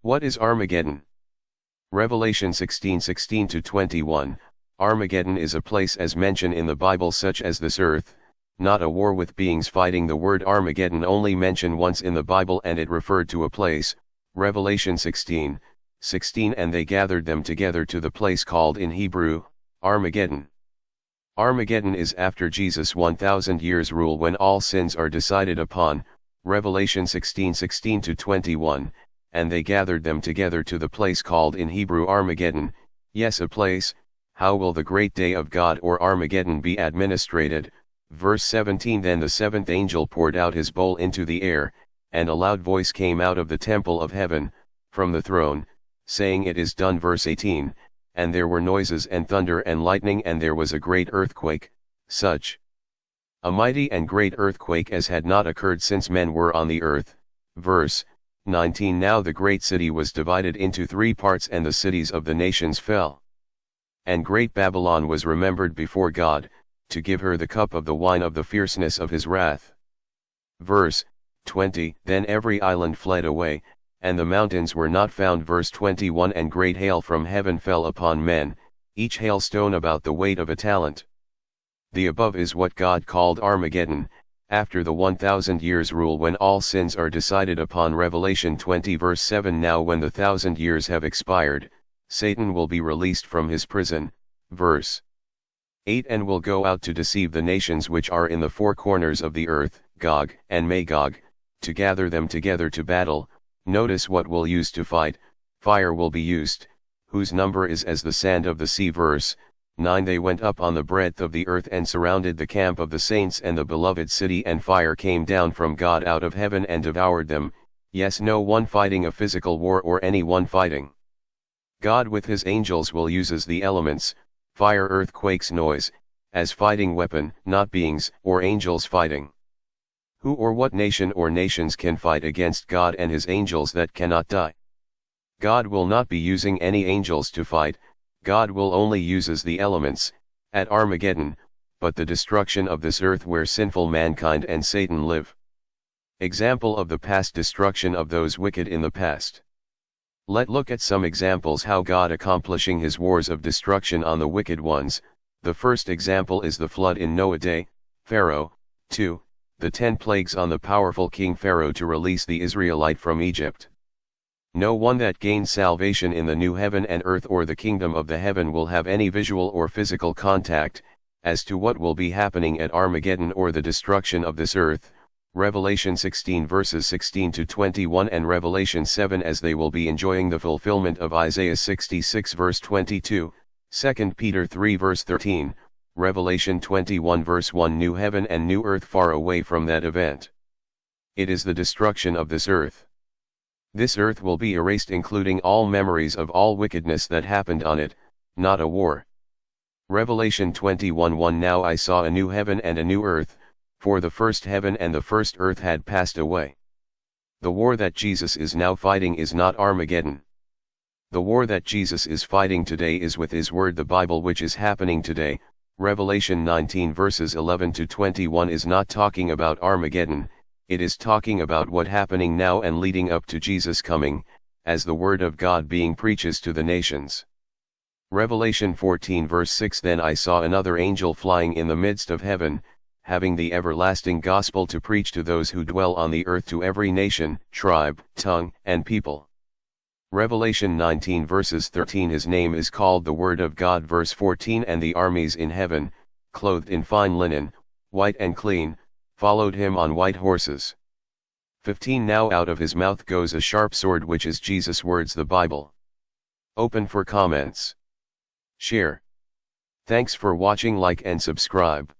What is Armageddon? Revelation 16:16-21, Armageddon is a place as mentioned in the Bible such as this earth, not a war with beings fighting. The word Armageddon only mentioned once in the Bible and it referred to a place, Revelation 16:16, and they gathered them together to the place called in Hebrew, Armageddon. Armageddon is after Jesus' 1,000 years rule when all sins are decided upon, Revelation 16:16-21, and they gathered them together to the place called in Hebrew Armageddon. Yes, a place. How will the great day of God or Armageddon be administrated? Verse 17, then the seventh angel poured out his bowl into the air, and a loud voice came out of the temple of heaven, from the throne, saying, it is done. Verse 18, and there were noises and thunder and lightning, and there was a great earthquake, such a mighty and great earthquake as had not occurred since men were on the earth. Verse 19, now the great city was divided into 3 parts, and the cities of the nations fell. And great Babylon was remembered before God, to give her the cup of the wine of the fierceness of his wrath. Verse 20, then every island fled away, and the mountains were not found. Verse 21, and great hail from heaven fell upon men, each hailstone about the weight of a talent. The above is what God called Armageddon, after the 1,000 years rule when all sins are decided upon. Revelation 20 verse 7, now when the 1,000 years have expired, Satan will be released from his prison. Verse 8, and will go out to deceive the nations which are in the 4 corners of the earth, Gog and Magog, to gather them together to battle. Notice what will use to fight. Fire will be used, whose number is as the sand of the sea. Verse 9, they went up on the breadth of the earth and surrounded the camp of the saints and the beloved city, and fire came down from God out of heaven and devoured them. Yes, no one fighting a physical war or any one fighting. God with his angels will uses the elements, fire, earthquakes, noise, as fighting weapon, not beings or angels fighting. Who or what nation or nations can fight against God and his angels that cannot die? God will not be using any angels to fight. God will only uses the elements, at Armageddon, but the destruction of this earth where sinful mankind and Satan live. Example of the past destruction of those wicked in the past. Let's look at some examples how God accomplishing his wars of destruction on the wicked ones. The first example is the flood in Noah's day, Pharaoh. 2. The 10 plagues on the powerful King Pharaoh to release the Israelite from Egypt. No one that gains salvation in the new heaven and earth or the kingdom of the heaven will have any visual or physical contact, as to what will be happening at Armageddon or the destruction of this earth, Revelation 16 verses 16-21 and Revelation 7, as they will be enjoying the fulfillment of Isaiah 66 verse 22, 2 Peter 3 verse 13, Revelation 21 verse 1, new heaven and new earth far away from that event. It is the destruction of this earth. This earth will be erased, including all memories of all wickedness that happened on it, not a war. Revelation 21:1, now I saw a new heaven and a new earth, for the first heaven and the first earth had passed away. The war that Jesus is now fighting is not Armageddon. The war that Jesus is fighting today is with his word, the Bible, which is happening today. Revelation 19 verses 11-21 is not talking about Armageddon, it is talking about what happening now and leading up to Jesus coming, as the word of God being preaches to the nations. Revelation 14 verse 6, then I saw another angel flying in the midst of heaven, having the everlasting gospel to preach to those who dwell on the earth, to every nation, tribe, tongue, and people. Revelation 19 verses 13, his name is called the Word of God. Verse 14, and the armies in heaven, clothed in fine linen, white and clean, followed him on white horses. 15, now out of his mouth goes a sharp sword, which is Jesus' words, the Bible. Open for comments. Share. Thanks for watching, like and subscribe.